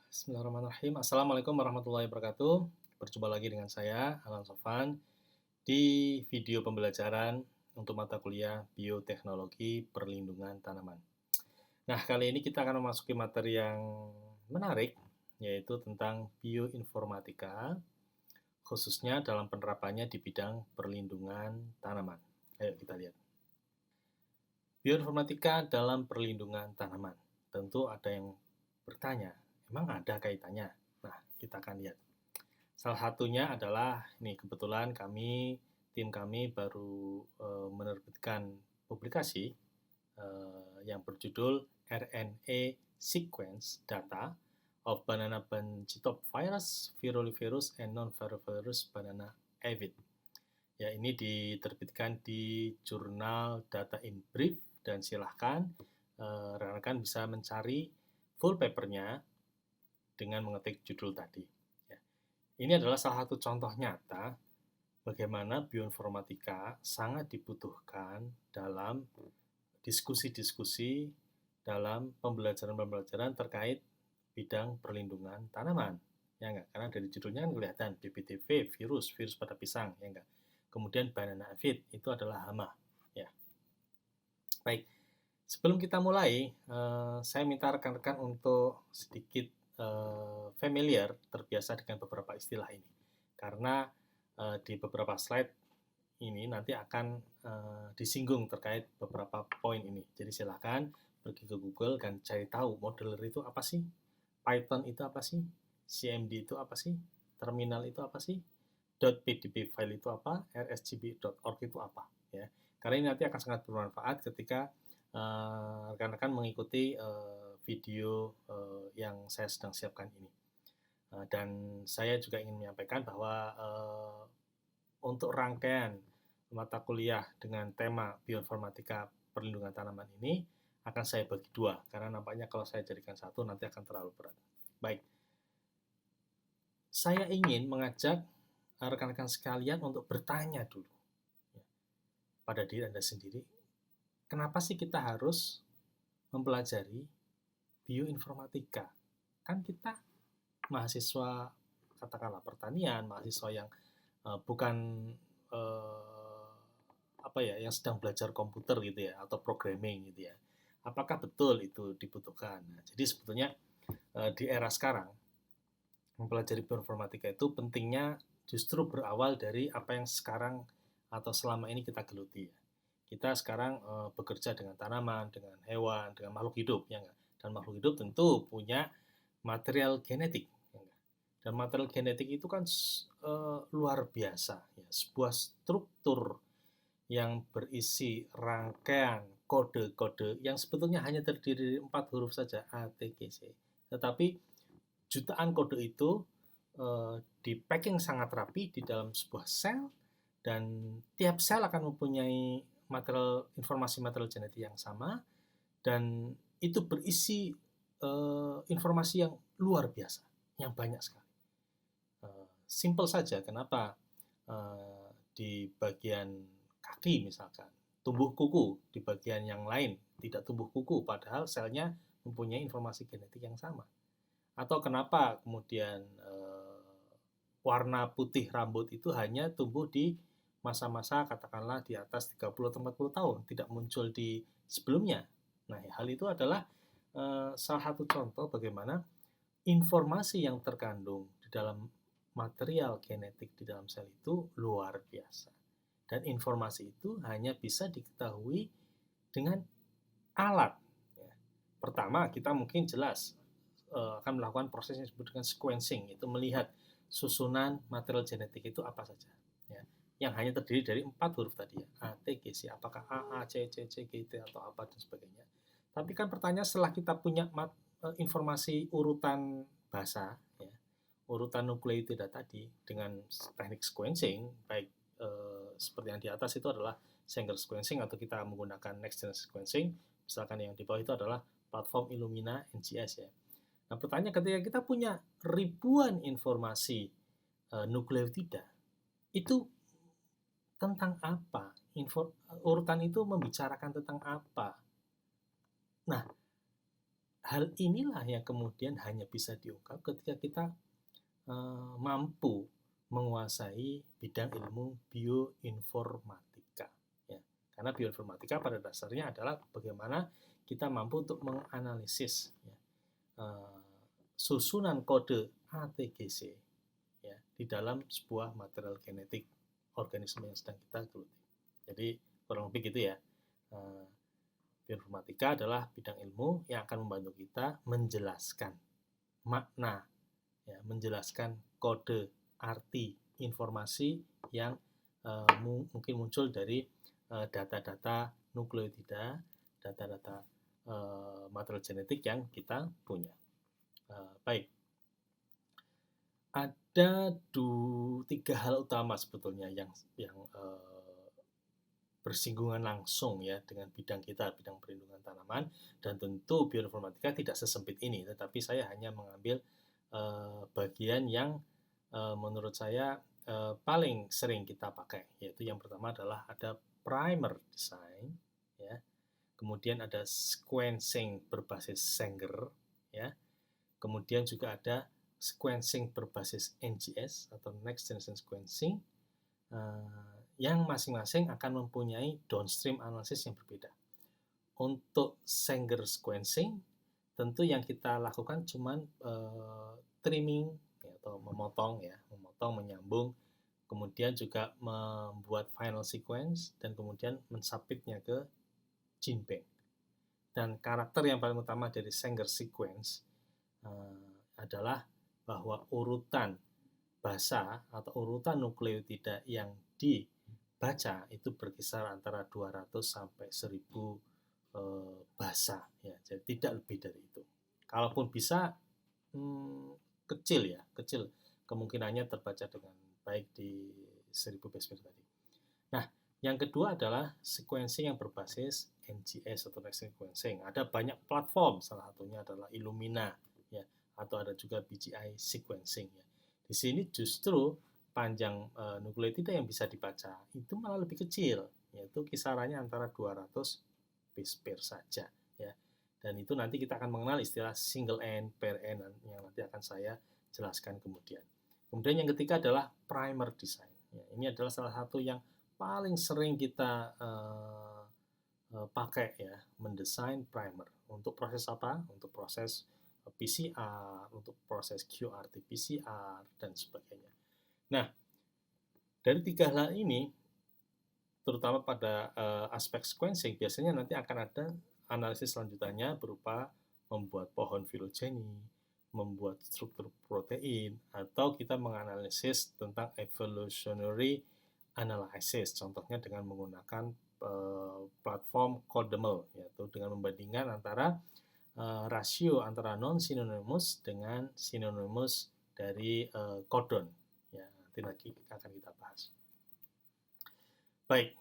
Bismillahirrahmanirrahim. Assalamualaikum warahmatullahi wabarakatuh. Berjumpa lagi dengan saya, Alan Sofan, di video pembelajaran untuk mata kuliah Bioteknologi Perlindungan Tanaman. Nah, kali ini kita akan memasuki materi yang menarik, yaitu tentang bioinformatika, khususnya dalam penerapannya di bidang perlindungan tanaman. Ayo kita lihat. Bioinformatika dalam perlindungan tanaman. Tentu ada yang bertanya, emang ada kaitannya? Nah, kita akan lihat. Salah satunya adalah, ini kebetulan tim kami baru menerbitkan publikasi yang berjudul RNA Sequence Data of Banana Bunchitop Virus, Virulivirus, and Non-Virulivirus Banana Aphid. Ya, ini diterbitkan di jurnal Data in Brief, dan silahkan rekan-rekan bisa mencari full papernya dengan mengetik judul tadi. Ya. Ini adalah salah satu contoh nyata bagaimana bioinformatika sangat dibutuhkan dalam diskusi-diskusi dalam pembelajaran-pembelajaran terkait bidang perlindungan tanaman. Ya enggak? Karena dari judulnya kan kelihatan BPTV, virus pada pisang, ya enggak? Kemudian banana aphid itu adalah hama. Ya. Baik, sebelum kita mulai, saya minta rekan-rekan untuk sedikit familiar, terbiasa dengan beberapa istilah ini. Karena di beberapa slide ini nanti akan disinggung terkait beberapa poin ini. Jadi silakan pergi ke Google dan cari tahu modeler itu apa sih, Python itu apa sih, CMD itu apa sih, terminal itu apa sih, .pdb file itu apa, rsgb.org itu apa. Ya. Karena ini nanti akan sangat bermanfaat ketika rekan-rekan mengikuti video yang saya sedang siapkan ini. Dan saya juga ingin menyampaikan bahwa untuk rangkaian mata kuliah dengan tema bioinformatika perlindungan tanaman ini akan saya bagi dua, karena nampaknya kalau saya jadikan satu nanti akan terlalu berat. Baik, saya ingin mengajak rekan-rekan sekalian untuk bertanya dulu pada diri Anda sendiri, kenapa sih kita harus mempelajari bioinformatika? Kan kita mahasiswa katakanlah pertanian, mahasiswa yang bukan yang sedang belajar komputer gitu ya, atau programming gitu ya. Apakah betul itu dibutuhkan? Nah, jadi sebetulnya di era sekarang mempelajari bioinformatika itu pentingnya justru berawal dari apa yang sekarang atau selama ini kita geluti ya. Kita sekarang bekerja dengan tanaman, dengan hewan, dengan makhluk hidup ya enggak? Dan makhluk hidup tentu punya material genetik ya enggak? Dan material genetik itu kan luar biasa ya, sebuah struktur yang berisi rangkaian kode-kode yang sebetulnya hanya terdiri dari 4 huruf saja, A, T, G, C. Tetapi jutaan kode itu di packing sangat rapi di dalam sebuah sel, dan tiap sel akan mempunyai informasi material genetik yang sama, dan itu berisi informasi yang luar biasa, yang banyak sekali. Simple saja, kenapa di bagian kaki misalkan tumbuh kuku, di bagian yang lain tidak tumbuh kuku, padahal selnya mempunyai informasi genetik yang sama. Atau kenapa kemudian warna putih rambut itu hanya tumbuh di masa-masa katakanlah di atas 30 atau 40 tahun, tidak muncul di sebelumnya. Nah, hal itu adalah salah satu contoh bagaimana informasi yang terkandung di dalam material genetik di dalam sel itu luar biasa. Dan informasi itu hanya bisa diketahui dengan alat. Pertama, kita mungkin jelas akan melakukan proses yang disebut dengan sequencing, itu melihat susunan material genetik itu apa saja. Ya. Yang hanya terdiri dari 4 huruf tadi ya, A, T, G, C, apakah A, C, C, C, G, T, atau apa dan sebagainya. Tapi kan pertanyaan setelah kita punya informasi urutan bahasa, ya, urutan nukleotida tadi dengan teknik sequencing, baik seperti yang di atas itu adalah single sequencing atau kita menggunakan next generation sequencing, misalkan yang di bawah itu adalah platform Illumina NGS ya. Nah, pertanyaan ketika kita punya ribuan informasi nukleotida, itu tentang apa? Urutan itu membicarakan tentang apa? Nah, hal inilah yang kemudian hanya bisa diungkap ketika kita mampu menguasai bidang ilmu bioinformatika. Ya. Karena bioinformatika pada dasarnya adalah bagaimana kita mampu untuk menganalisis ya, susunan kode ATGC ya, di dalam sebuah material genetik organisme yang sedang kita geluti. Jadi kurang lebih gitu ya. Bioinformatika adalah bidang ilmu yang akan membantu kita menjelaskan makna, ya, menjelaskan kode, arti, informasi yang mungkin muncul dari data-data nukleotida, data-data material genetik yang kita punya. Baik, ada 3 hal utama sebetulnya yang bersinggungan langsung ya dengan bidang kita, bidang perlindungan tanaman, dan tentu bioinformatika tidak sesempit ini, tetapi saya hanya mengambil bagian yang menurut saya paling sering kita pakai, yaitu yang pertama adalah ada primer design, ya, kemudian ada sequencing berbasis Sanger, ya, kemudian juga ada sequencing berbasis NGS atau Next Generation Sequencing, yang masing-masing akan mempunyai downstream analysis yang berbeda. Untuk Sanger sequencing, tentu yang kita lakukan cuman trimming ya, atau memotong, menyambung, kemudian juga membuat final sequence dan kemudian mensubmitnya ke gene bank. Dan karakter yang paling utama dari Sanger sequence adalah bahwa urutan basa atau urutan nukleotida yang dibaca itu berkisar antara 200 sampai 1000 basa ya, jadi tidak lebih dari itu. Kalaupun bisa kecil kemungkinannya terbaca dengan baik di 1000 base pair tadi. Nah, yang kedua adalah sequencing yang berbasis NGS atau Next Sequencing. Ada banyak platform, salah satunya adalah Illumina ya, atau ada juga BGI sequencing ya. Di sini justru panjang nukleotida yang bisa dibaca itu malah lebih kecil, yaitu kisarannya antara 200 base pair saja ya. Dan itu nanti kita akan mengenal istilah single end, pair end yang nanti akan saya jelaskan kemudian. Kemudian yang ketiga adalah primer design. Ya, ini adalah salah satu yang paling sering kita pakai ya, mendesain primer. Untuk proses apa? Untuk proses PCR, untuk proses qRT-PCR, dan sebagainya. Nah, dari 3 hal ini, terutama pada aspek sequencing, biasanya nanti akan ada analisis selanjutannya berupa membuat pohon filogeni, membuat struktur protein, atau kita menganalisis tentang evolutionary analysis, contohnya dengan menggunakan platform CODEML, yaitu dengan membandingkan antara rasio antara non-synonymous dengan synonymous dari codon. Ya, nanti lagi akan kita bahas. Baik,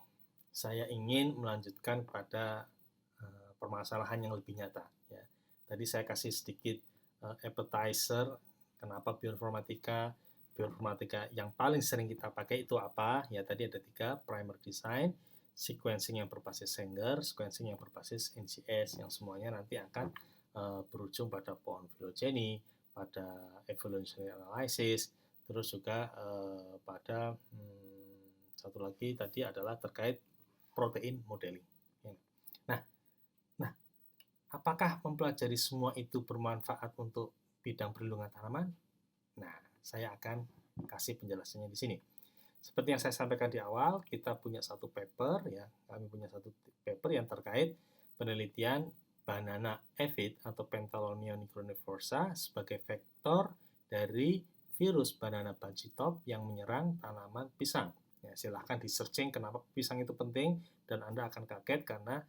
saya ingin melanjutkan pada permasalahan yang lebih nyata. Ya. Tadi saya kasih sedikit appetizer, kenapa bioinformatika. Bioinformatika yang paling sering kita pakai itu apa? Ya, tadi ada 3, primer design, sequencing yang berbasis Sanger, sequencing yang berbasis NGS, yang semuanya nanti akan berujung pada pohon filogeni, pada evolutionary analysis, terus juga pada satu lagi tadi adalah terkait protein modeling. Nah, apakah mempelajari semua itu bermanfaat untuk bidang perlindungan tanaman? Nah, saya akan kasih penjelasannya di sini. Seperti yang saya sampaikan di awal, kita punya satu paper ya, kami punya satu paper yang terkait penelitian banana aphid atau Pentalonia nigroniforsa sebagai vektor dari virus banana bunchy top yang menyerang tanaman pisang. Ya, silahkan di searching kenapa pisang itu penting, dan Anda akan kaget karena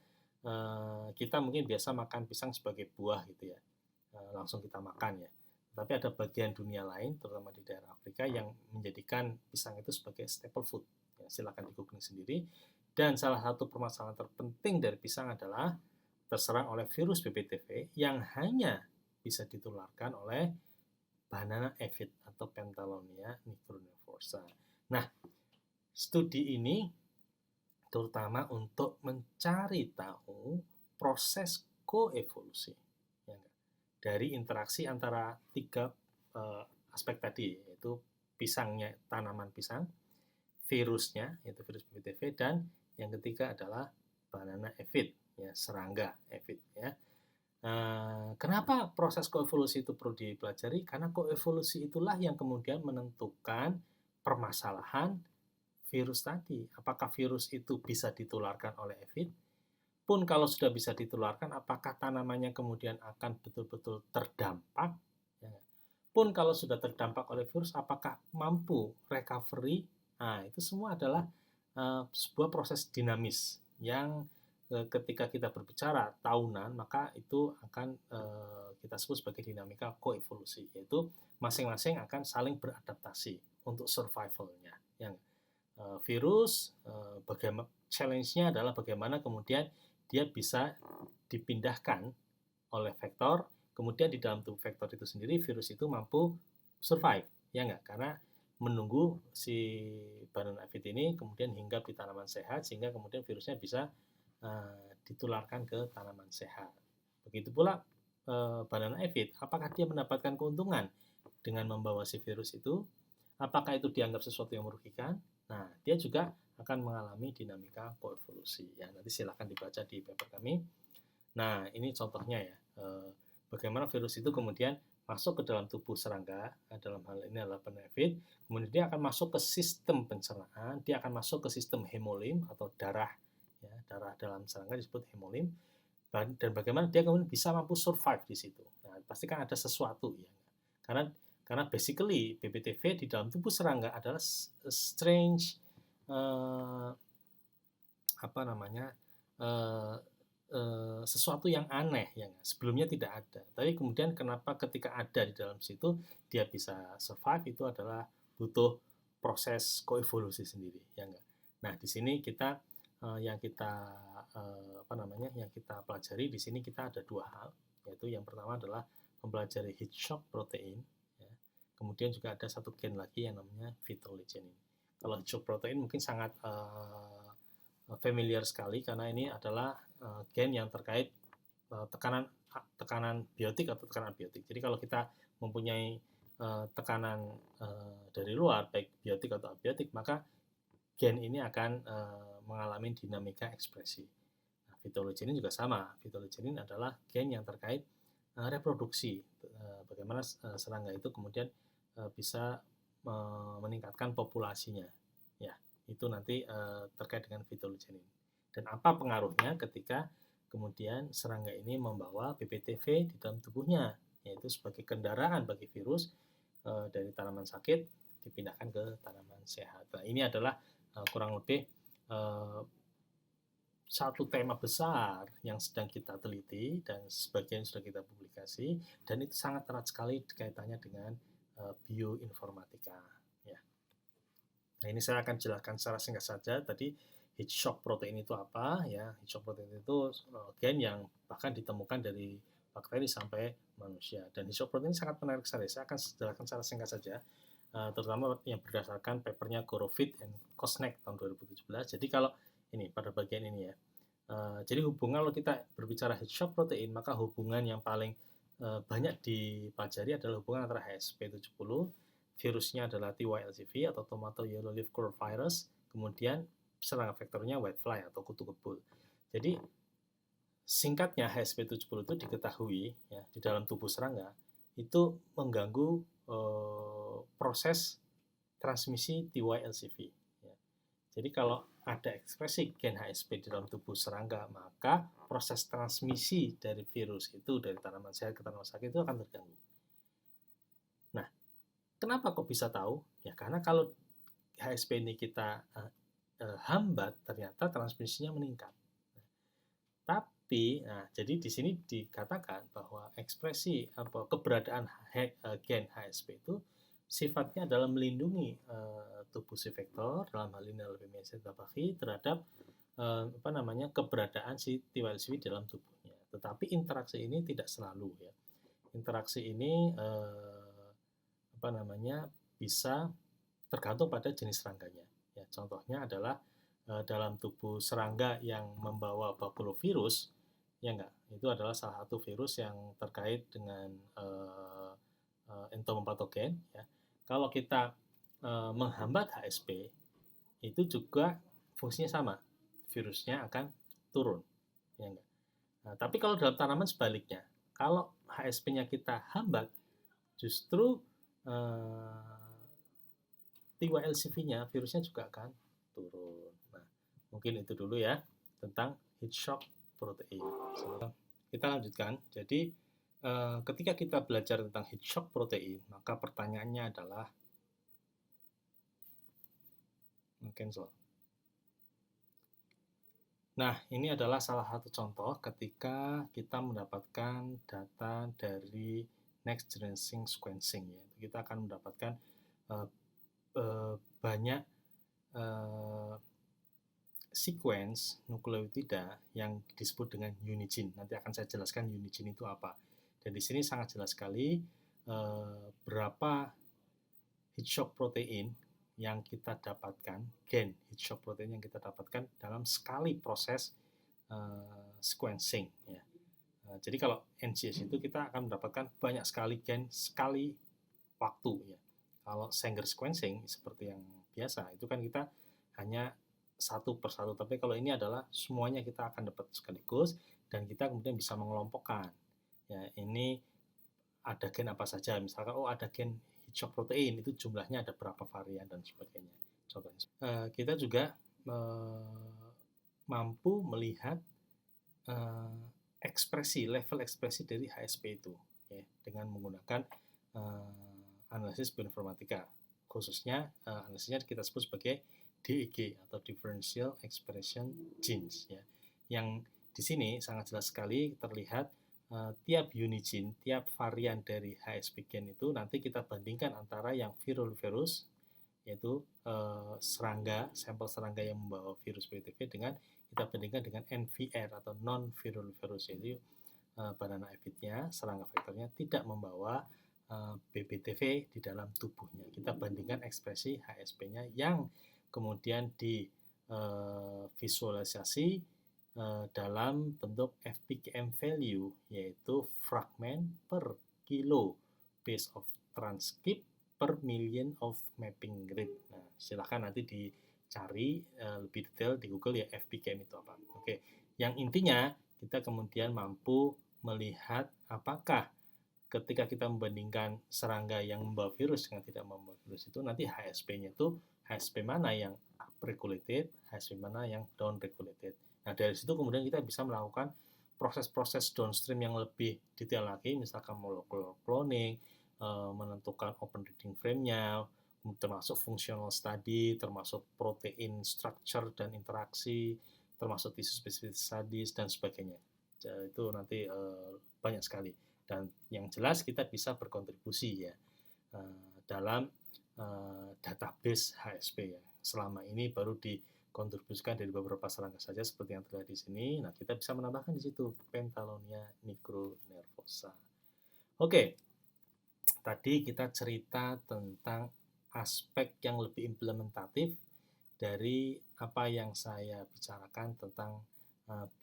kita mungkin biasa makan pisang sebagai buah gitu ya, langsung kita makan ya. Tapi ada bagian dunia lain, terutama di daerah Afrika, yang menjadikan pisang itu sebagai staple food. Ya, silakan di googling sendiri. Dan salah satu permasalahan terpenting dari pisang adalah terserang oleh virus BPTV yang hanya bisa ditularkan oleh banana aphid atau Pentalonia nigroniforsa. Nah, studi ini terutama untuk mencari tahu proses koevolusi. Ya, dari interaksi antara tiga aspek tadi, yaitu pisangnya, tanaman pisang, virusnya, yaitu virus BPTV, dan yang ketiga adalah banana aphid, ya, serangga aphid, ya. Kenapa proses koevolusi itu perlu dipelajari? Karena koevolusi itulah yang kemudian menentukan permasalahan virus tadi. Apakah virus itu bisa ditularkan oleh aphid? Pun kalau sudah bisa ditularkan, apakah tanamannya kemudian akan betul-betul terdampak? Ya. Pun kalau sudah terdampak oleh virus, apakah mampu recovery? Nah, itu semua adalah sebuah proses dinamis yang ketika kita berbicara tahunan, maka itu akan kita sebut sebagai dinamika koevolusi, yaitu masing-masing akan saling beradaptasi untuk survival-nya. Yang virus, bagaimana challenge-nya adalah bagaimana kemudian dia bisa dipindahkan oleh vektor, kemudian di dalam tubuh vektor itu sendiri virus itu mampu survive, ya enggak? Karena menunggu si banana aphid ini kemudian hinggap di tanaman sehat sehingga kemudian virusnya bisa ditularkan ke tanaman sehat. Begitu pula banana aphid, apakah dia mendapatkan keuntungan dengan membawa si virus itu? Apakah itu dianggap sesuatu yang merugikan? Nah, dia juga akan mengalami dinamika koevolusi. Ya, nanti silakan dibaca di paper kami. Nah, ini contohnya ya. Bagaimana virus itu kemudian masuk ke dalam tubuh serangga, dalam hal ini adalah banana aphid, kemudian dia akan masuk ke sistem pencernaan, dia akan masuk ke sistem hemolim atau darah, ya, darah dalam serangga disebut hemolim, dan bagaimana dia kemudian bisa mampu survive di situ. Nah, pasti kan ada sesuatu ya, karena basically BPTV di dalam tubuh serangga adalah strange apa namanya sesuatu yang aneh yang sebelumnya tidak ada. Tapi kemudian kenapa ketika ada di dalam situ dia bisa survive, itu adalah butuh proses koevolusi sendiri, ya enggak. Nah, di sini kita yang kita yang kita pelajari di sini kita ada dua hal, yaitu yang pertama adalah mempelajari heat shock protein, ya. Kemudian juga ada satu gen lagi yang namanya phytoleucinin. Kalau heat shock protein mungkin sangat familiar sekali karena ini adalah gen yang terkait tekanan biotik atau tekanan abiotik. Jadi kalau kita mempunyai tekanan dari luar, baik biotik atau abiotik, maka gen ini akan mengalami dinamika ekspresi. Nah, phytoleucinin juga sama. Phytoleucinin adalah gen yang terkait reproduksi. Bagaimana serangga itu kemudian bisa meningkatkan populasinya. Ya, itu nanti terkait dengan phytoleucinin. Dan apa pengaruhnya ketika kemudian serangga ini membawa BPTV di dalam tubuhnya, yaitu sebagai kendaraan bagi virus dari tanaman sakit dipindahkan ke tanaman sehat. Nah, ini adalah kurang lebih satu tema besar yang sedang kita teliti dan sebagian sudah kita publikasi, dan itu sangat erat sekali kaitannya dengan bioinformatika. Ya. Nah, ini saya akan jelaskan secara singkat saja. Tadi heat shock protein itu apa? Ya, heat shock protein itu gen yang bahkan ditemukan dari bakteri sampai manusia. Dan heat shock protein sangat menarik sekali. Saya akan jelaskan secara singkat saja, terutama yang berdasarkan papernya Gorofit and Kosnek tahun 2017. Jadi kalau ini pada bagian ini ya. Jadi hubungan kalau kita berbicara heat shock protein, maka hubungan yang paling banyak dipelajari adalah hubungan antara HSP70, virusnya adalah TYLCV atau Tomato Yellow Leaf Curl Virus, kemudian serangga vektornya whitefly atau kutu kebul. Jadi singkatnya HSP70 itu diketahui ya, di dalam tubuh serangga itu mengganggu proses transmisi TYLCV. Ya. Jadi kalau ada ekspresi gen HSP di dalam tubuh serangga, maka proses transmisi dari virus itu dari tanaman sehat ke tanaman sakit itu akan terganggu. Nah, kenapa kok bisa tahu? Ya karena kalau HSP ini kita hambat, ternyata transmisinya meningkat. Tapi, jadi di sini dikatakan bahwa ekspresi keberadaan gen HSP itu sifatnya adalah melindungi tubuh si vektor, dalam hal ini lebih tabaki, terhadap keberadaan si TYLCV dalam tubuhnya. Tetapi interaksi ini tidak selalu ya. Interaksi ini bisa tergantung pada jenis serangganya. Ya, contohnya adalah dalam tubuh serangga yang membawa bakulovirus, ya enggak, itu adalah salah satu virus yang terkait dengan entomopatogen. Ya. Kalau kita menghambat HSP, itu juga fungsinya sama, virusnya akan turun. Ya enggak? Nah, tapi kalau dalam tanaman sebaliknya, kalau HSP-nya kita hambat, justru TYLCV-nya, virusnya juga akan turun. Nah, mungkin itu dulu ya tentang heat shock protein. Kita lanjutkan. Jadi ketika kita belajar tentang heat shock protein, maka pertanyaannya adalah cancel. Nah, ini adalah salah satu contoh ketika kita mendapatkan data dari next generation sequencing. Ya. Kita akan mendapatkan banyak sequence nukleotida yang disebut dengan unigene. Nanti akan saya jelaskan unigene itu apa. Dan di sini sangat jelas sekali berapa heat shock protein yang kita dapatkan, gen heat shock protein yang kita dapatkan dalam sekali proses sequencing. Ya. Jadi kalau NGS itu kita akan mendapatkan banyak sekali gen sekali waktu. Ya. Kalau Sanger sequencing seperti yang biasa, itu kan kita hanya satu persatu. Tapi kalau ini adalah semuanya kita akan dapat sekaligus dan kita kemudian bisa mengelompokkan. Ya, ini ada gen apa saja. Misalkan ada gen heat shock protein, itu jumlahnya ada berapa varian dan sebagainya. Coba. Kita juga mampu melihat ekspresi, level ekspresi dari HSP itu ya, dengan menggunakan analisis bioinformatika. Khususnya analisisnya kita sebut sebagai DEG atau Differential Expression Genes ya. Yang di sini sangat jelas sekali terlihat tiap unigene, tiap varian dari HSP gen itu nanti kita bandingkan antara yang viral virus yaitu serangga, sampel serangga yang membawa virus BTV dengan kita bandingkan dengan NVR atau non-viral virus, yaitu banana aphid-nya, serangga vektornya tidak membawa BPTV di dalam tubuhnya. Kita bandingkan ekspresi HSP-nya yang kemudian divisualisasi dalam bentuk FPKM value, yaitu fragment per kilo base of transcript per million of mapping rate. Nah, silakan nanti dicari lebih detail di Google ya FPKM itu apa. Oke, yang intinya kita kemudian mampu melihat apakah ketika kita membandingkan serangga yang membawa virus dengan tidak membawa virus itu nanti HSP-nya itu HSP mana yang up-regulated, HSP mana yang down-regulated. Nah, dari situ kemudian kita bisa melakukan proses-proses downstream yang lebih detail lagi, misalkan molecular cloning, menentukan open reading frame-nya, termasuk functional study, termasuk protein structure dan interaksi, termasuk tissue specific studies, dan sebagainya. Jadi, itu nanti banyak sekali. Dan yang jelas kita bisa berkontribusi ya dalam database HSP ya. Selama ini baru dikontribusikan dari beberapa serangga saja seperti yang terlihat di sini. Nah, kita bisa menambahkan di situ Pentalonia nigronervosa. Oke. Tadi kita cerita tentang aspek yang lebih implementatif dari apa yang saya bicarakan tentang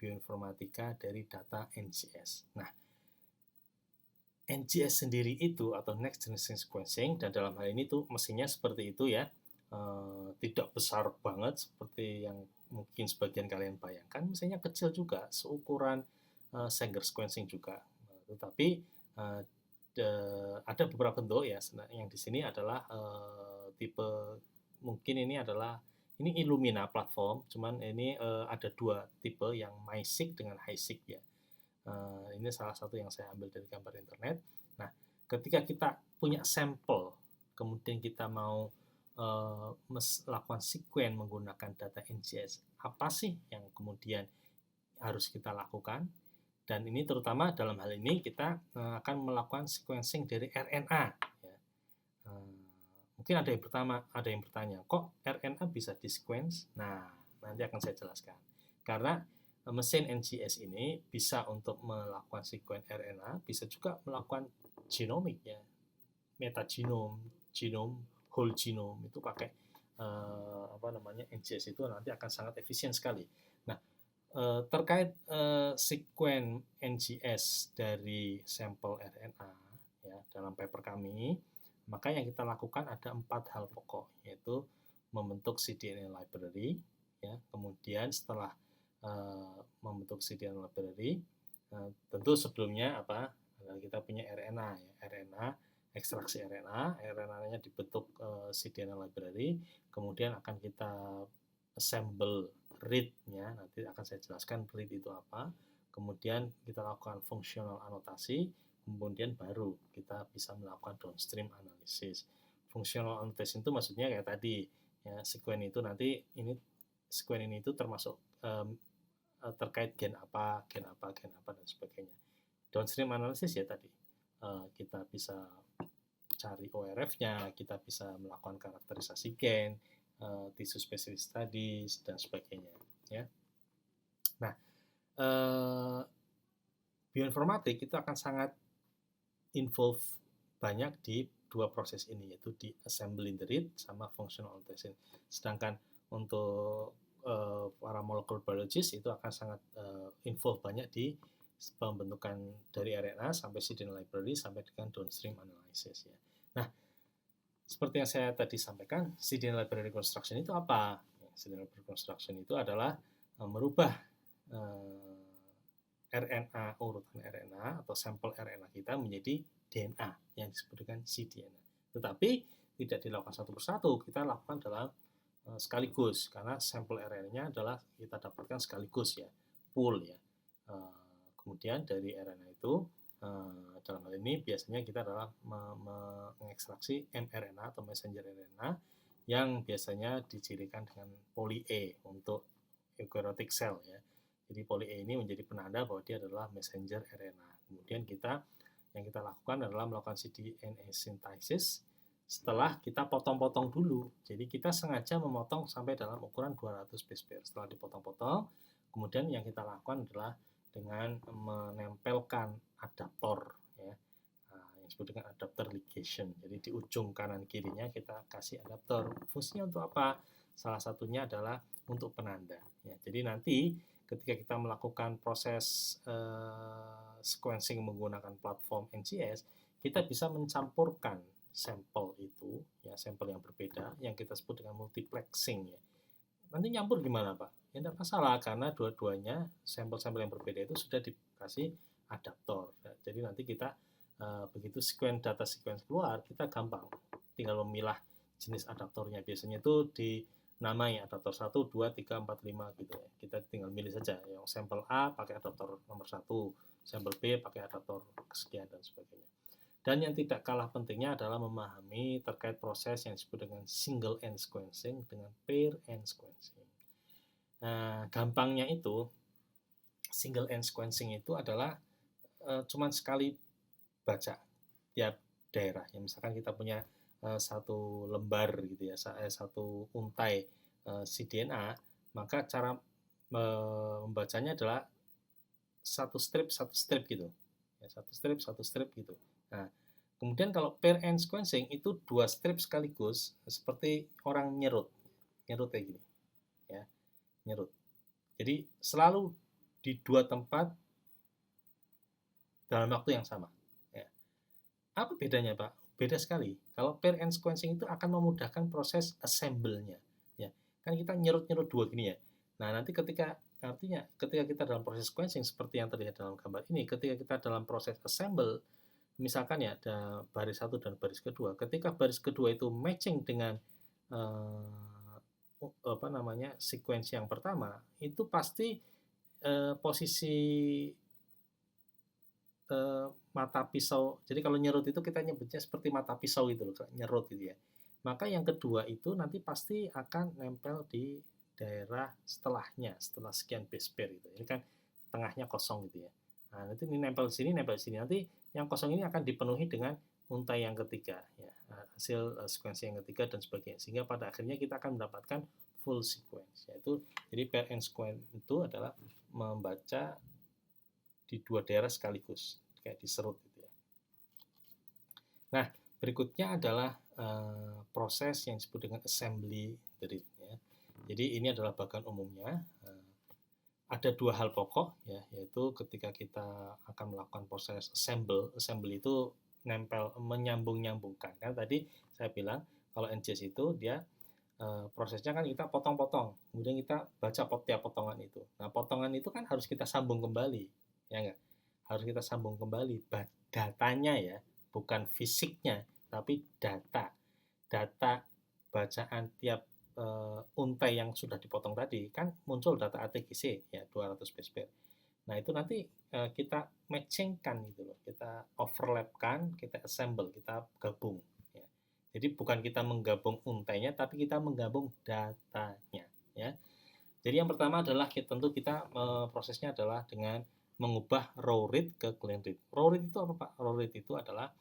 bioinformatika dari data NGS. Nah, NGS sendiri itu atau Next Generation Sequencing, dan dalam hal ini tuh mesinnya seperti itu ya, tidak besar banget seperti yang mungkin sebagian kalian bayangkan, mesinnya kecil juga, seukuran Sanger Sequencing juga, tetapi ada beberapa bentuk ya, yang di sini adalah tipe, mungkin ini adalah ini Illumina platform, cuman ini ada dua tipe, yang MySeq dengan HiSeq ya. Ini salah satu yang saya ambil dari gambar internet. Nah, ketika kita punya sampel, kemudian kita mau melakukan sequence menggunakan data NGS, apa sih yang kemudian harus kita lakukan? Dan ini terutama dalam hal ini kita akan melakukan sequencing dari RNA. Ya. Mungkin ada yang bertanya, kok RNA bisa di-sequence? Nah, nanti akan saya jelaskan. Karena mesin NGS ini bisa untuk melakukan sequence RNA, bisa juga melakukan genomik ya, metagenom, genome, whole genome, itu pakai NGS itu nanti akan sangat efisien sekali. Nah, Terkait sekuen NGS dari sampel RNA ya, dalam paper kami, maka yang kita lakukan ada 4 hal pokok, yaitu membentuk cDNA library, ya. Kemudian setelah membentuk cDNA library, tentu sebelumnya kita punya RNA, ya. RNA, ekstraksi RNA, RNA-nya dibentuk cDNA library, kemudian akan kita assemble read-nya, nanti akan saya jelaskan read itu apa, kemudian kita lakukan functional anotasi, kemudian baru kita bisa melakukan downstream analysis. Functional annotation itu maksudnya kayak tadi, ya, sekuen itu nanti, sekuen ini itu termasuk terkait gen apa, dan sebagainya. Downstream analysis ya tadi, kita bisa cari ORF-nya, kita bisa melakukan karakterisasi gen, tissue specific studies, dan sebagainya. Ya. Nah, bioinformatik itu akan sangat involve banyak di 2 proses ini, yaitu di assembling the read sama functional annotation. Sedangkan untuk para molecular biologist itu akan sangat involve banyak di pembentukan dari RNA sampai cDNA library sampai dengan downstream analysis. Ya. Nah, seperti yang saya tadi sampaikan, cDNA library reconstruction itu apa? cDNA library reconstruction itu adalah merubah RNA, urutan RNA atau sampel RNA kita menjadi DNA yang disebut dengan cDNA. Tetapi tidak dilakukan satu persatu, kita lakukan dalam sekaligus, karena sampel RNA-nya adalah kita dapatkan sekaligus ya, pool ya. Kemudian dari RNA itu, dalam hal ini biasanya kita adalah mengekstraksi mRNA atau messenger RNA yang biasanya dicirikan dengan poly A untuk eukaryotic cell ya. Jadi poly A ini menjadi penanda bahwa dia adalah messenger RNA. Kemudian yang kita lakukan adalah melakukan cDNA synthesis setelah kita potong-potong dulu. Jadi kita sengaja memotong sampai dalam ukuran 200 base pair. Setelah dipotong-potong, kemudian yang kita lakukan adalah dengan menempelkan adaptor ya, yang disebut dengan adaptor ligation. Jadi di ujung kanan kirinya kita kasih adaptor. Fungsinya untuk apa? Salah satunya adalah untuk penanda. Ya, jadi nanti ketika kita melakukan proses sequencing menggunakan platform NGS, kita bisa mencampurkan sampel itu, ya, sampel yang berbeda, yang kita sebut dengan multiplexing ya. Nanti nyampur gimana Pak? Ya tidak masalah, karena dua-duanya sampel-sampel yang berbeda itu sudah dikasih adaptor. Ya, jadi nanti kita begitu data sequence keluar, kita gampang tinggal memilah jenis adaptornya. Biasanya itu dinamai adaptor 1, 2, 3, 4, 5 gitu ya. Kita tinggal milih saja. Yang sampel A pakai adaptor nomor 1, sampel B pakai adaptor sekian dan sebagainya. Dan yang tidak kalah pentingnya adalah memahami terkait proses yang disebut dengan single end sequencing dengan pair end sequencing. Nah, gampangnya itu single end sequencing itu adalah cuma sekali baca tiap daerah. Ya, misalkan kita punya satu lembar gitu ya, satu untai cDNA, maka cara membacanya adalah satu strip gitu. Ya, satu strip gitu. Nah, kemudian kalau pair end sequencing itu 2 strip sekaligus, seperti orang nyerut kayak gini, ya, nyerut. Jadi selalu di 2 tempat dalam waktu yang sama. Ya. Apa bedanya Pak? Beda sekali. Kalau pair end sequencing itu akan memudahkan proses assemble-nya. Ya, kan kita nyerut 2 gini ya. Nah, nanti ketika kita dalam proses sequencing seperti yang terlihat dalam gambar ini, ketika kita dalam proses assemble, misalkan ya ada baris 1 dan baris kedua, ketika baris kedua itu matching dengan sequence yang pertama, itu pasti posisi mata pisau. Jadi kalau nyerut itu kita nyebutnya seperti mata pisau gitu loh, nyerut gitu ya. Maka yang kedua itu nanti pasti akan nempel di daerah setelahnya, setelah sekian base pair gitu. Ini kan tengahnya kosong gitu ya. Nah, nanti ini nempel di sini. Nanti yang kosong ini akan dipenuhi dengan untai yang ketiga, ya, hasil sequence yang ketiga dan sebagainya. Sehingga pada akhirnya kita akan mendapatkan full sequence. Yaitu, jadi pair end sequence itu adalah membaca di 2 daerah sekaligus, kayak diserut gitu ya. Nah, berikutnya adalah proses yang disebut dengan assembly the read. Ya. Jadi ini adalah bagan umumnya. ada dua hal pokok ya, yaitu ketika kita akan melakukan proses assemble itu menyambung-nyambungkan. Kan tadi saya bilang kalau NGS itu dia prosesnya kan kita potong-potong, kemudian kita baca tiap potongan itu. Nah, potongan itu kan harus kita sambung kembali, ya enggak? Harus kita sambung kembali datanya ya, bukan fisiknya, tapi data. Data bacaan tiap untai yang sudah dipotong tadi kan muncul data ATGC ya 200 base pair. Nah, itu nanti kita matchingkan gitu loh. Kita overlapkan, kita assemble, kita gabung ya. Jadi bukan kita menggabung untainya tapi kita menggabung datanya ya. Jadi yang pertama adalah tentu kita prosesnya adalah dengan mengubah raw read ke clean read. Raw read itu apa Pak? Raw read itu adalah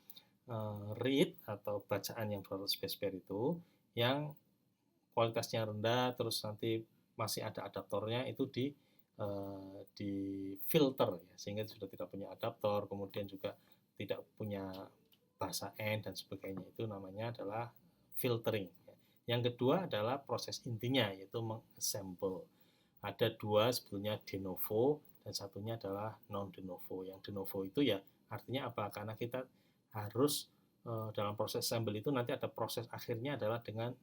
read atau bacaan yang 200 base pair itu yang kualitasnya rendah, terus nanti masih ada adaptornya itu di filter ya, sehingga sudah tidak punya adaptor, kemudian juga tidak punya bahasa N dan sebagainya, itu namanya adalah filtering. Yang kedua adalah proses intinya, yaitu mengassemble. Ada dua sebetulnya de novo dan satunya adalah non de novo. Yang de novo itu ya artinya apa? Karena kita harus dalam proses assemble itu nanti ada proses akhirnya adalah dengan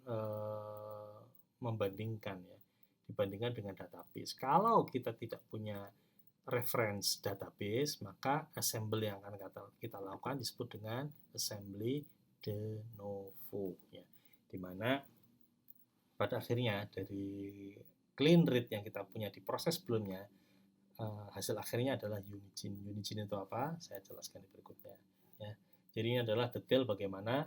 membandingkan ya, dibandingkan dengan database. Kalau kita tidak punya reference database, maka assembly yang akan kita lakukan disebut dengan assembly de novo ya, dimana pada akhirnya dari clean read yang kita punya di proses sebelumnya, hasil akhirnya adalah Unigine. Unigine itu apa? Saya jelaskan di berikutnya ya. Jadi ini adalah detail bagaimana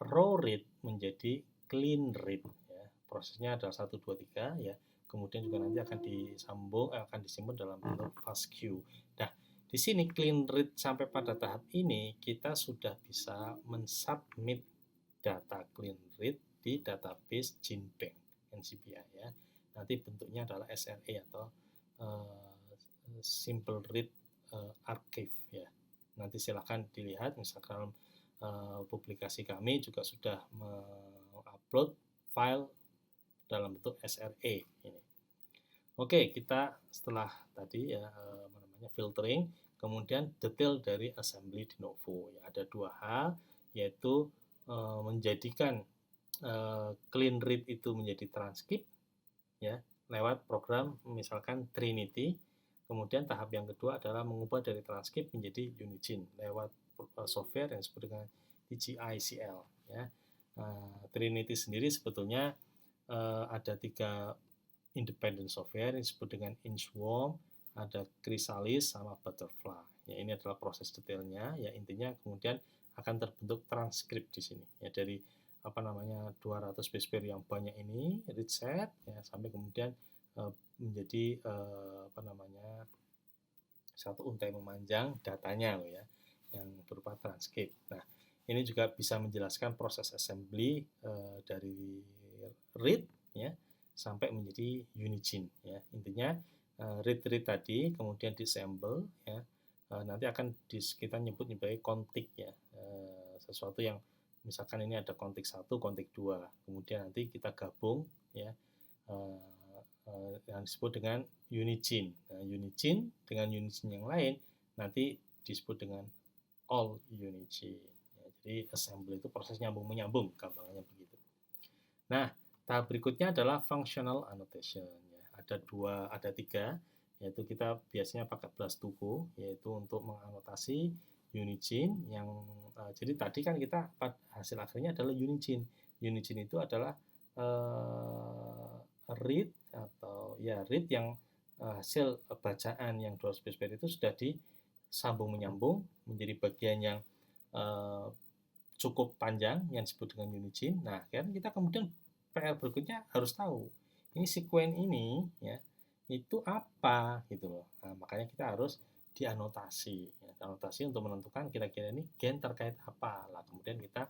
raw read menjadi clean read ya. Prosesnya adalah 1 2 3 ya. Kemudian juga nanti akan disimpan dalam bentuk FASTQ. Nah, di sini clean read sampai pada tahap ini kita sudah bisa mensubmit data clean read di database GenBank NCBI ya. Nanti bentuknya adalah SRA atau Simple Read Archive ya. Nanti silahkan dilihat, misalkan publikasi kami juga sudah mengupload file dalam bentuk SRA ini. Oke, kita setelah tadi ya filtering, kemudian detail dari assembly de novo. Ya, ada dua hal, yaitu menjadikan clean read itu menjadi transkrip ya lewat program misalkan Trinity. Kemudian tahap yang kedua adalah mengubah dari transkrip menjadi Unigine lewat software yang disebut dengan DGICL ya. Trinity sendiri sebetulnya ada 3 independent software yang disebut dengan Inchworm, ada Chrysalis sama Butterfly. Ya, ini adalah proses detailnya ya, intinya kemudian akan terbentuk transkrip di sini ya, dari 200 base pair yang banyak ini read set ya, sampai kemudian menjadi satu untai memanjang datanya loh ya, yang berupa transkrip. Nah, ini juga bisa menjelaskan proses assembly dari read ya sampai menjadi Unigine ya. Intinya read tadi kemudian disassemble ya, nanti akan kita nyebut sebagai kontik ya, sesuatu yang misalkan ini ada kontik 1, kontik 2, kemudian nanti kita gabung ya, yang disebut dengan Unigine. Nah, Unigine dengan Unigine yang lain nanti disebut dengan all Unigine ya. Jadi assembly itu proses nyambung-menyambung, gampangnya begitu. Nah, tahap berikutnya adalah functional annotation ya. Ada 3, yaitu kita biasanya pakai blast to go, yaitu untuk menganotasi Unigine yang jadi tadi kan kita hasil akhirnya adalah Unigine. Unigine itu adalah read atau ya read yang hasil bacaan yang 200 base pair itu sudah disambung menyambung menjadi bagian yang cukup panjang yang disebut dengan Unigine. Nah, kan kita kemudian PR berikutnya harus tahu ini sekuen ini ya itu apa gitu loh. Nah, makanya kita harus dianotasi ya, anotasi untuk menentukan kira-kira ini gen terkait apa lah. Kemudian kita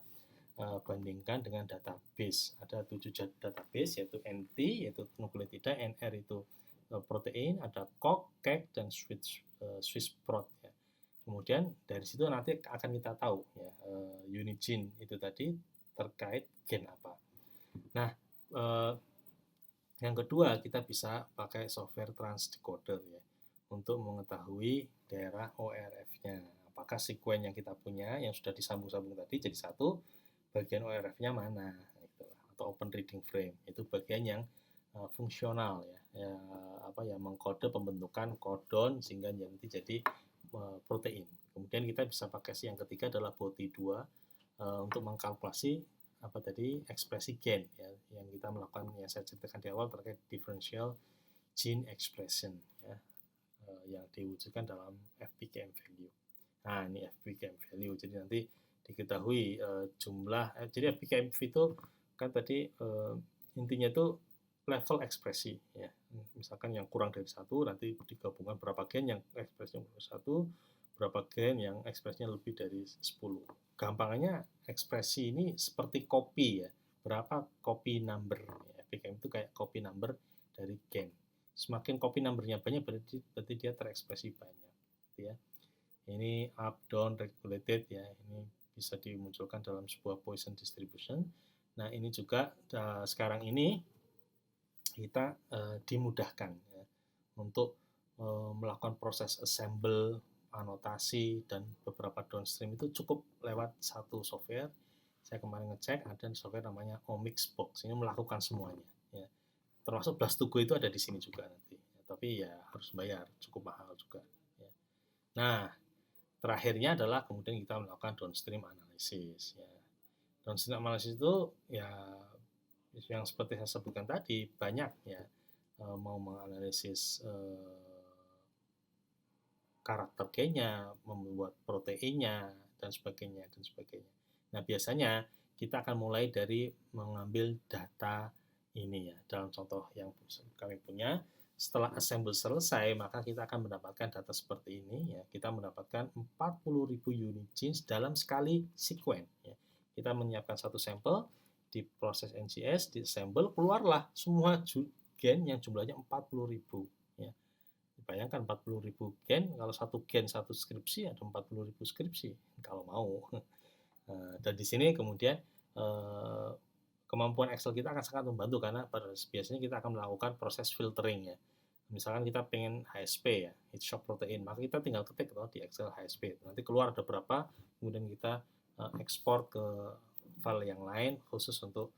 bandingkan dengan database. Ada 7 database, yaitu NT yaitu nukleotida, NR itu protein, ada COG, CAG dan Swiss prot ya. Kemudian dari situ nanti akan kita tahu ya Unigine itu tadi terkait gen apa. Nah, Yang kedua, kita bisa pakai software transdecoder ya, untuk mengetahui daerah ORF-nya. Apakah sekuen yang kita punya yang sudah disambung-sambung tadi jadi satu, bagian ORF-nya mana, gitu. Atau open reading frame itu bagian yang fungsional ya, apa ya, mengkode pembentukan codon sehingga nanti jadi protein. Kemudian kita bisa pakai yang ketiga adalah BOTI2 untuk mengkalkulasi apa tadi ekspresi gen ya, yang kita melakukan yang saya ceritakan di awal terkait differential gene expression ya, yang diwujudkan dalam FPGM value. Nah ini FPGM value, jadi nanti diketahui jumlah jadi FPGM itu kan tadi intinya itu level ekspresi ya, misalkan yang kurang dari satu nanti digabungkan berapa gen yang ekspresinya satu, berapa gen yang ekspresinya lebih dari 10. Gampangnya ekspresi ini seperti kopi ya, berapa copy number ya. PKM itu kayak copy number dari gen. Semakin copy numbernya banyak berarti dia terekspresi banyak ya. Ini up down regulated ya, ini bisa dimunculkan dalam sebuah Poisson distribution. Nah ini juga sekarang ini kita dimudahkan ya, untuk melakukan proses assemble, anotasi, dan beberapa downstream itu cukup lewat satu software. Saya kemarin ngecek ada software namanya Omixbox, ini melakukan semuanya ya. Termasuk Blast2Go itu ada di sini juga nanti ya, tapi ya harus bayar, cukup mahal juga ya. Nah terakhirnya adalah kemudian kita melakukan downstream analysis ya. Downstream analysis itu ya yang seperti saya sebutkan tadi banyak ya, mau menganalisis karakter gennya, membuat proteinnya dan sebagainya dan sebagainya. Nah biasanya kita akan mulai dari mengambil data ini ya, dalam contoh yang kami punya. Setelah assemble selesai, maka kita akan mendapatkan data seperti ini ya. Kita mendapatkan 40.000 unit genes dalam sekali sekuen ya. Kita menyiapkan satu sampel, di proses NGS, di assemble, keluarlah semua gen yang jumlahnya 40.000 ya. Bayangkan 40.000 gen, kalau satu gen satu skripsi ada 40.000 skripsi kalau mau. Dan di sini kemudian kemampuan Excel kita akan sangat membantu karena biasanya kita akan melakukan proses filtering ya. Misalkan kita pengen HSP ya, heat shock protein, maka kita tinggal ketik di Excel HSP. Nanti keluar ada berapa, kemudian kita ekspor ke file yang lain khusus untuk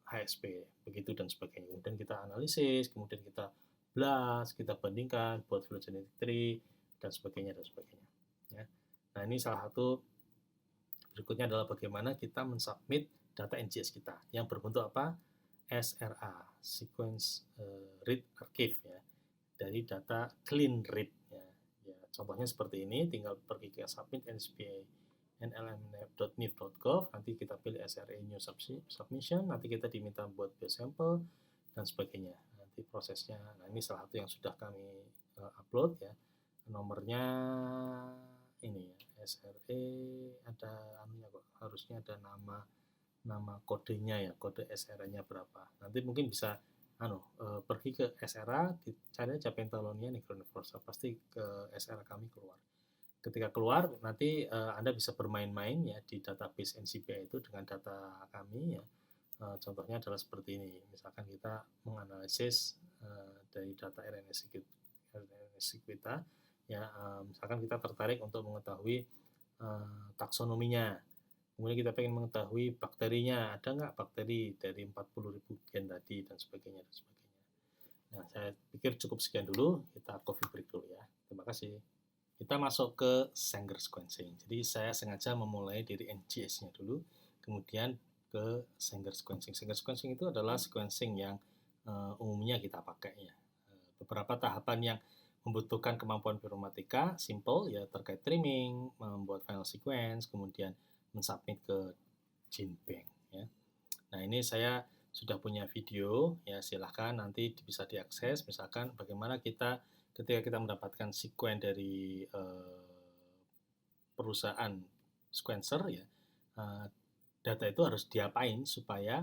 HSP, begitu dan sebagainya. Kemudian kita analisis, kemudian kita blast, kita bandingkan, buat phylogenetic tree, dan sebagainya dan sebagainya. Ya. Nah ini salah satu. Berikutnya adalah bagaimana kita mensubmit data NGS kita yang berbentuk apa? SRA, Sequence Read Archive ya, dari data clean read ya. Ya, contohnya seperti ini, tinggal pergi ke submit NSPA nlm.nif.gov, nanti kita pilih SRA new submission, nanti kita diminta buat biosample dan sebagainya. Nanti prosesnya, nah ini salah satu yang sudah kami upload ya, nomornya ini ya, SRE ada anunya kok, harusnya ada nama kodenya ya, kode SRA-nya berapa. Nanti mungkin bisa pergi ke SRA, cari aja Pentalonia Necronephrosa, pasti ke SRA kami keluar. Ketika keluar nanti Anda bisa bermain-main ya di database NCBI itu dengan data kami ya. Contohnya adalah seperti ini. Misalkan kita menganalisis dari data RNA sequita ya, misalkan kita tertarik untuk mengetahui taksonominya. Kemudian kita pengen mengetahui bakterinya, ada nggak bakteri dari 40.000 gen tadi dan sebagainya dan sebagainya. Nah, saya pikir cukup sekian dulu, kita coffee break dulu ya. Terima kasih. Kita masuk ke Sanger sequencing. Jadi saya sengaja memulai dari NGS-nya dulu, kemudian ke Sanger sequencing. Sanger sequencing itu adalah sequencing yang umumnya kita pakai ya. Beberapa tahapan yang membutuhkan kemampuan bioinformatika, simple ya, terkait trimming, membuat final sequence, kemudian mensubmit ke GenBank ya. Nah ini saya sudah punya video ya, silahkan nanti bisa diakses. Misalkan bagaimana kita ketika kita mendapatkan sekuen dari perusahaan sequencer ya, data itu harus diapain supaya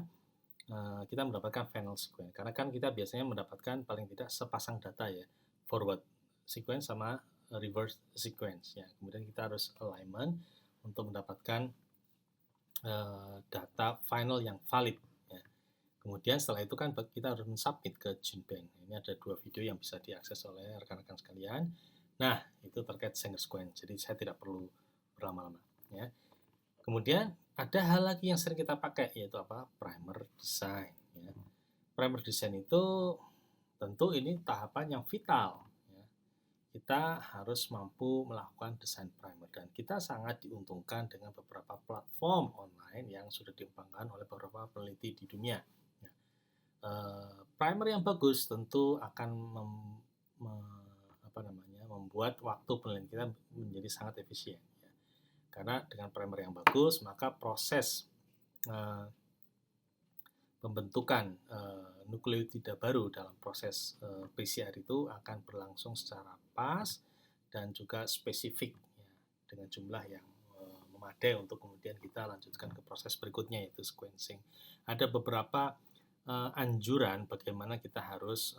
kita mendapatkan final sequence. Karena kan kita biasanya mendapatkan paling tidak sepasang data ya, forward sequence sama reverse sequence ya. Kemudian kita harus alignment untuk mendapatkan data final yang valid ya. Kemudian setelah itu kan kita harus mensubmit ke GenBank. Ini ada 2 video yang bisa diakses oleh rekan-rekan sekalian. Nah, itu terkait Sanger Sequence. Jadi saya tidak perlu berlama-lama. Ya. Kemudian ada hal lagi yang sering kita pakai, yaitu apa? Primer design. Ya. Primer design itu tentu ini tahapan yang vital. Ya. Kita harus mampu melakukan desain primer, dan kita sangat diuntungkan dengan beberapa platform online yang sudah dikembangkan oleh beberapa peneliti di dunia. Primer yang bagus tentu akan membuat waktu penelitian kita menjadi sangat efisien. Ya. Karena dengan primer yang bagus, maka proses pembentukan nukleotida baru dalam proses PCR itu akan berlangsung secara pas dan juga spesifik, ya, dengan jumlah yang memadai untuk kemudian kita lanjutkan ke proses berikutnya, yaitu sequencing. Ada beberapa anjuran bagaimana kita harus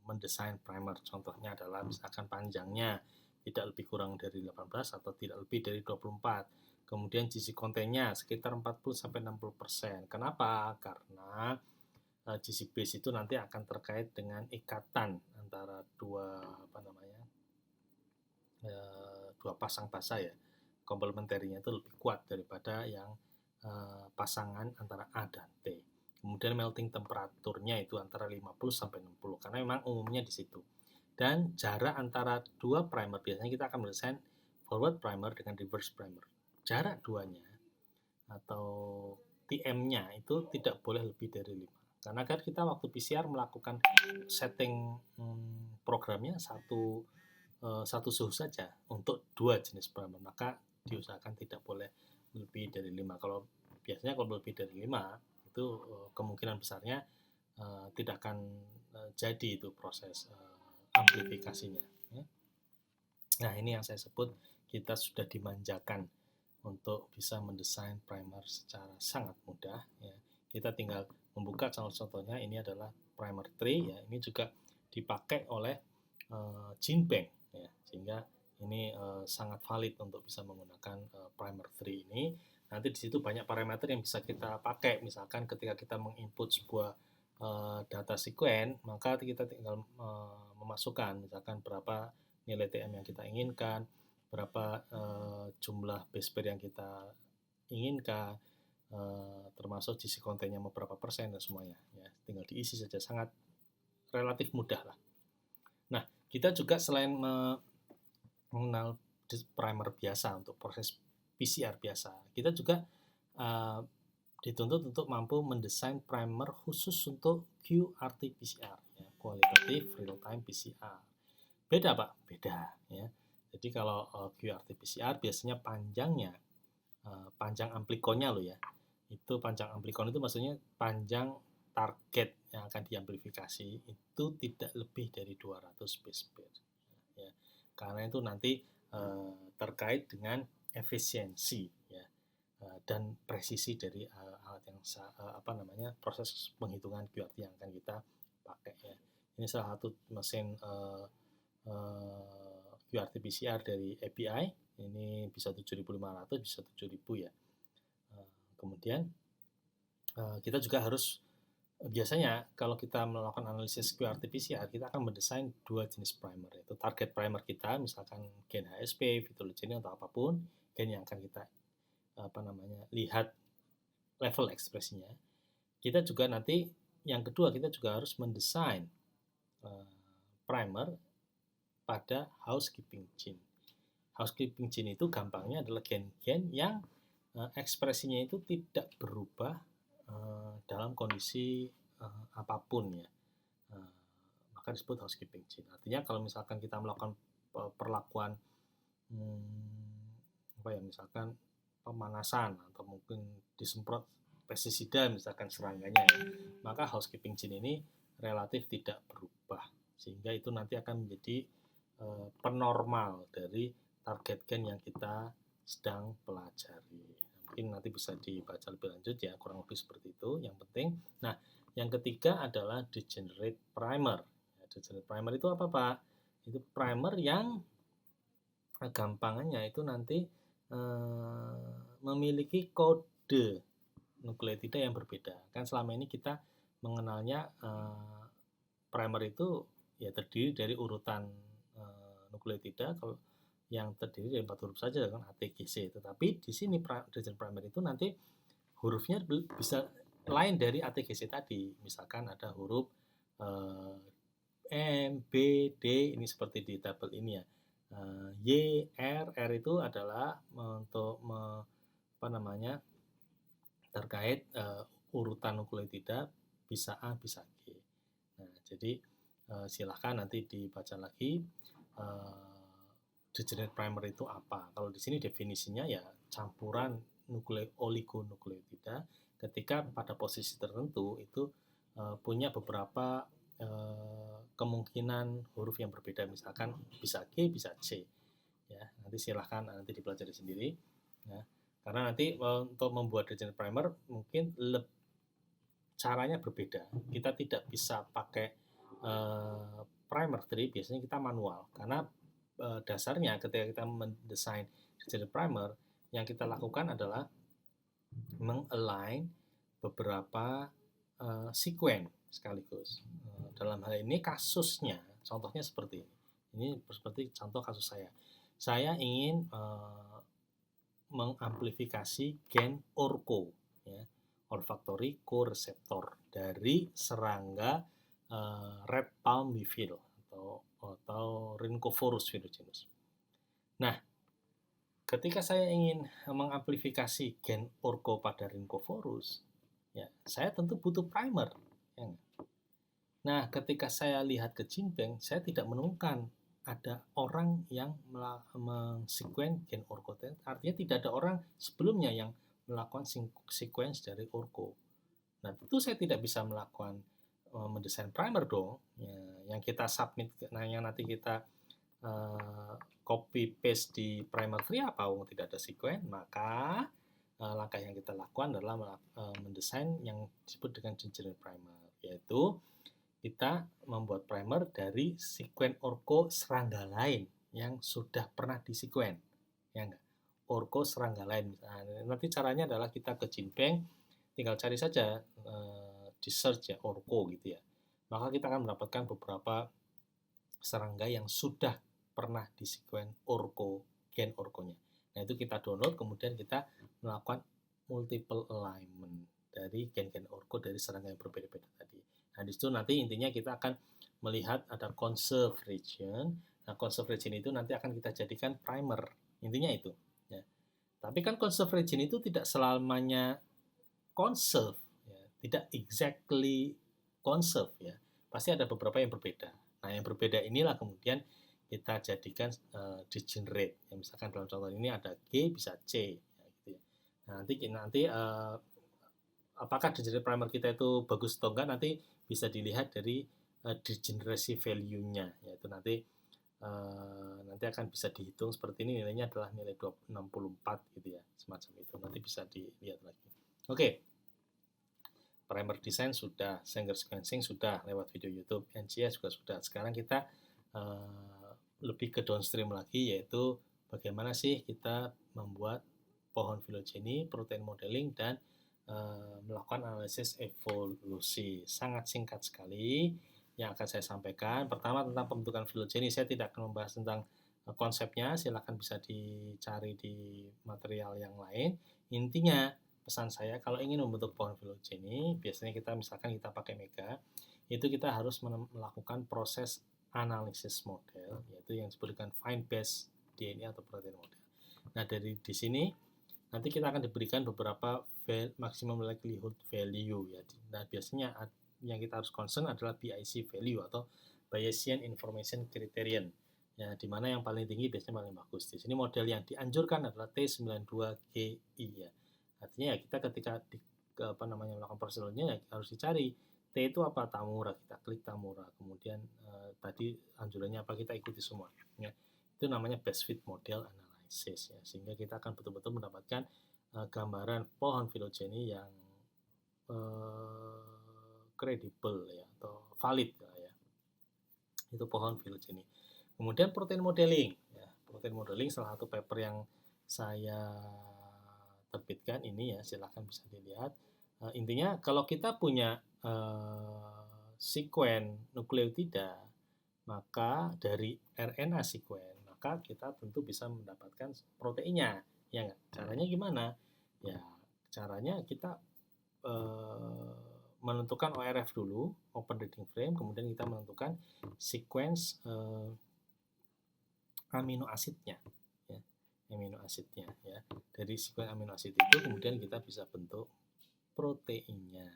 mendesain primer. Contohnya adalah misalkan panjangnya tidak lebih kurang dari 18 atau tidak lebih dari 24. Kemudian GC kontennya sekitar 40-60%. Kenapa? Karena GC base itu nanti akan terkait dengan ikatan antara dua pasang basa, ya. Komplementerinya itu lebih kuat daripada yang pasangan antara A dan T. Kemudian melting temperaturnya itu antara 50-60, karena memang umumnya di situ. Dan jarak antara dua primer, biasanya kita akan mendesain forward primer dengan reverse primer. Jarak duanya atau TM-nya itu tidak boleh lebih dari 5. Karena kan kita waktu PCR melakukan setting programnya satu suhu saja untuk 2 jenis primer, maka diusahakan tidak boleh lebih dari 5. Kalau lebih dari 5, itu kemungkinan besarnya tidak akan jadi itu proses amplifikasinya. Ya. Nah, ini yang saya sebut kita sudah dimanjakan untuk bisa mendesain primer secara sangat mudah. Ya. Kita tinggal membuka contoh-contohnya. Ini adalah primer tree. Ya. Ini juga dipakai oleh GenBank. Ya. Sehingga ini sangat valid untuk bisa menggunakan primer tree ini. Nanti di situ banyak parameter yang bisa kita pakai. Misalkan ketika kita menginput sebuah data sequence, maka kita tinggal memasukkan misalkan berapa nilai TM yang kita inginkan, berapa jumlah base pair yang kita inginkan, termasuk GC kontennya berapa persen dan semuanya. Ya, tinggal diisi saja, sangat relatif mudah lah. Nah, kita juga selain mengenal primer biasa untuk proses PCR biasa, kita juga dituntut untuk mampu mendesain primer khusus untuk QRT-PCR, ya, Qualitative Real-Time PCR. Beda, Pak? Beda. Ya. Jadi kalau QRT-PCR biasanya panjang amplikonnya loh ya. Itu panjang amplikon itu maksudnya panjang target yang akan diamplifikasi itu tidak lebih dari 200 base pair. Ya. Karena itu nanti terkait dengan efisiensi, ya, dan presisi dari alat yang proses penghitungan QRT yang akan kita pakai, ya. Ini salah satu mesin QRT PCR dari API. Ini bisa 7.500, bisa 7.000, ya. Kemudian kita juga harus, biasanya kalau kita melakukan analisis QRT PCR, kita akan mendesain 2 jenis primer, yaitu target primer kita, misalkan gen HSP, phytologeni atau apapun, gen yang akan kita lihat level ekspresinya. Kita juga nanti yang kedua, kita juga harus mendesain primer pada housekeeping gene. Housekeeping gene itu gampangnya adalah gen-gen yang ekspresinya itu tidak berubah dalam kondisi apapun, ya. Maka disebut housekeeping gene. Artinya kalau misalkan kita melakukan perlakuan misalkan pemanasan atau mungkin disemprot pestisida misalkan serangganya, ya, maka housekeeping gene ini relatif tidak berubah, sehingga itu nanti akan menjadi penormal dari target gen yang kita sedang pelajari. Mungkin nanti bisa dibaca lebih lanjut, ya, kurang lebih seperti itu yang penting. Nah, yang ketiga adalah degenerate primer. Ya, degenerate primer itu apa, Pak? Itu primer yang gampangannya itu nanti memiliki kode nukleotida yang berbeda. Kan selama ini kita mengenalnya primer itu ya terdiri dari urutan nukleotida kalau yang terdiri dari 4 huruf saja kan A, T, G, C. Tetapi di sini region primer itu nanti hurufnya bisa lain dari A, T, G, C tadi. Misalkan ada huruf M, B, D, ini seperti di tabel ini ya. Y, R itu adalah untuk terkait urutan nukleotida bisa A, bisa G. Nah, jadi silahkan nanti dibaca lagi degenerate primer itu apa. Kalau di sini definisinya ya campuran oligonukleotida ketika pada posisi tertentu itu punya beberapa kemungkinan huruf yang berbeda, misalkan bisa G, bisa C. Ya, nanti silahkan nanti dipelajari sendiri. Ya. Karena nanti untuk membuat degenerate primer mungkin caranya berbeda. Kita tidak bisa pakai primer tree, biasanya kita manual. Karena dasarnya ketika kita mendesain degenerate primer, yang kita lakukan adalah meng-align beberapa sequence sekaligus. Dalam hal ini kasusnya, contohnya seperti ini. Ini seperti contoh kasus saya. Saya ingin mengamplifikasi gen ORCO, ya, olfactory co-receptor dari serangga red palm beetle atau Rhynchophorus philogenus. Nah, ketika saya ingin mengamplifikasi gen ORCO pada Rhynchophorus, ya, saya tentu butuh primer. Ya. Nah, ketika saya lihat ke GenBank, saya tidak menemukan ada orang yang mensekuen gen ORCO. Artinya tidak ada orang sebelumnya yang melakukan sequence dari ORCO. Nah, tentu saya tidak bisa melakukan mendesain primer dong. Ya, yang kita submit, yang nanti kita copy paste di primer tree apa? Tidak ada sequence, maka langkah yang kita lakukan adalah mendesain yang disebut dengan degenerate primer, yaitu kita membuat primer dari sekuen ORCO serangga lain yang sudah pernah disekuen. Ya enggak? ORCO serangga lain. Nah, nanti caranya adalah kita ke GenBank, tinggal cari saja di search ya ORCO gitu ya. Maka kita akan mendapatkan beberapa serangga yang sudah pernah disekuen ORCO, gen ORCO-nya. Nah, itu kita download, kemudian kita melakukan multiple alignment dari gen-gen ORCO dari serangga yang berbeda-beda tadi. Nah, di situ nanti intinya kita akan melihat ada conserve region. Nah, conserve region itu nanti akan kita jadikan primer. Intinya itu. Ya. Tapi kan conserve region itu tidak selamanya conserve. Ya. Tidak exactly conserve. Ya. Pasti ada beberapa yang berbeda. Nah, yang berbeda inilah kemudian kita jadikan degenerate. Ya, misalkan dalam contoh ini ada G, bisa C. Ya, gitu ya. Nah, nanti apakah degenerate primer kita itu bagus atau enggak nanti bisa dilihat dari degeneration value-nya, yaitu nanti akan bisa dihitung seperti ini, nilainya adalah nilai 64 gitu ya, semacam itu, nanti bisa dilihat lagi. Oke. Primer design sudah, Sanger sequencing sudah lewat video YouTube, NGS juga sudah. Sekarang kita lebih ke downstream lagi, yaitu bagaimana sih kita membuat pohon filogeny, protein modeling, dan melakukan analisis evolusi. Sangat singkat sekali yang akan saya sampaikan. Pertama tentang pembentukan filogeny, saya tidak akan membahas tentang konsepnya, silakan bisa dicari di material yang lain. Intinya pesan saya, kalau ingin membentuk pohon filogeny, biasanya misalkan kita pakai Mega, itu kita harus melakukan proses analisis model, yaitu yang disebut dengan fine base DNA atau protein model. Nah, dari di sini nanti kita akan diberikan beberapa maximum likelihood value ya. Nah, biasanya yang kita harus concern adalah BIC value atau Bayesian Information Criterion. Ya, di mana yang paling tinggi biasanya paling bagus. Di sini model yang dianjurkan adalah T92GI ya. Artinya ya kita ketika melakukan prosedurnya ya harus dicari T itu apa, Tamura, kita klik Tamura. Kemudian tadi anjurannya apa, kita ikuti semua. Ya. Itu namanya best fit model analysis ya, sehingga kita akan betul-betul mendapatkan gambaran pohon filogeny yang kredibel ya atau valid ya. Itu pohon filogeny. Kemudian protein modeling ya. Protein modeling salah satu paper yang saya terbitkan ini ya, silahkan bisa dilihat. Intinya kalau kita punya sekuen nukleotida, maka dari RNA sekuen, maka kita tentu bisa mendapatkan proteinnya. Ya nggak? Caranya gimana? Ya, caranya kita menentukan ORF dulu, open reading frame, kemudian kita menentukan sequence amino asidnya, ya, amino asidnya, ya. Dari sequence amino asid itu kemudian kita bisa bentuk proteinnya.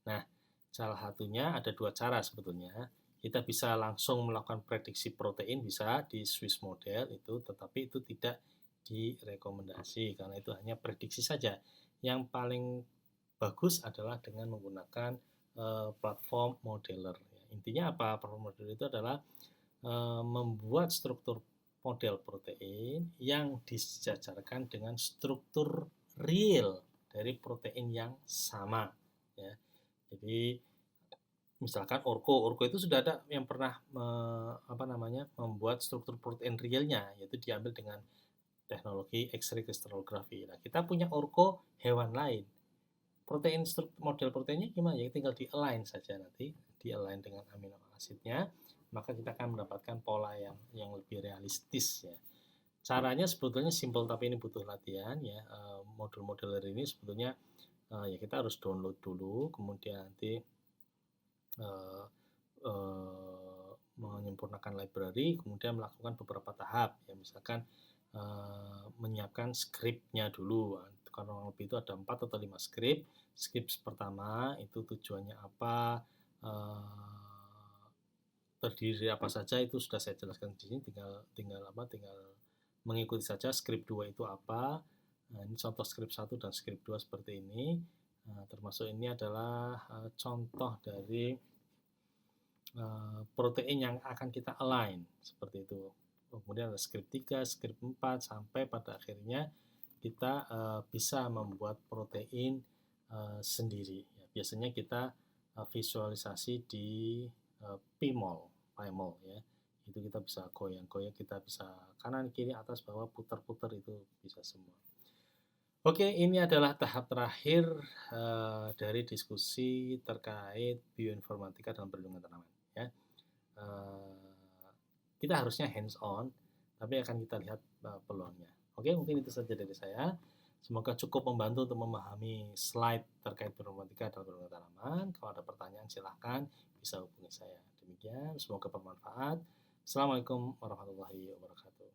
Nah, salah satunya ada dua cara sebetulnya. Kita bisa langsung melakukan prediksi protein bisa di Swiss model itu, tetapi itu tidak direkomendasi karena itu hanya prediksi saja. Yang paling bagus adalah dengan menggunakan platform modeler. Intinya apa? Platform modeler itu adalah membuat struktur model protein yang disejajarkan dengan struktur real dari protein yang sama, ya. Jadi misalkan orko itu sudah ada yang pernah membuat struktur protein realnya, yaitu diambil dengan teknologi X-ray crystallography. Nah, kita punya orko hewan lain. Protein model proteinnya gimana? Ya tinggal di-align saja nanti, di-align dengan amino asidnya, maka kita akan mendapatkan pola yang lebih realistis, ya. Caranya sebetulnya simple tapi ini butuh latihan, ya. Modul-modeler ini sebetulnya ya kita harus download dulu, kemudian nanti menyempurnakan library, kemudian melakukan beberapa tahap, ya misalkan menyiapkan skripnya dulu. Karena lebih itu ada 4 atau 5 skrip. Skrip pertama itu tujuannya apa, terdiri apa saja itu sudah saya jelaskan di sini, tinggal mengikuti saja. Skrip 2 itu apa. Nah, ini contoh skrip 1 dan skrip 2 seperti ini. Nah, termasuk ini adalah contoh dari protein yang akan kita align seperti itu. Kemudian ada skrip 3, skrip 4 sampai pada akhirnya kita bisa membuat protein sendiri. Ya, biasanya kita visualisasi di PMOL, ya. Itu kita bisa goyang-goyang, kita bisa kanan kiri atas bawah putar-putar, itu bisa semua. Oke, ini adalah tahap terakhir dari diskusi terkait bioinformatika dalam perlindungan tanaman, ya. Kita harusnya hands on, tapi akan kita lihat peluangnya. Oke, mungkin itu saja dari saya. Semoga cukup membantu untuk memahami slide terkait bioinformatika dalam perlindungan tanaman. Kalau ada pertanyaan silahkan bisa hubungi saya. Demikian, semoga bermanfaat. Assalamualaikum warahmatullahi wabarakatuh.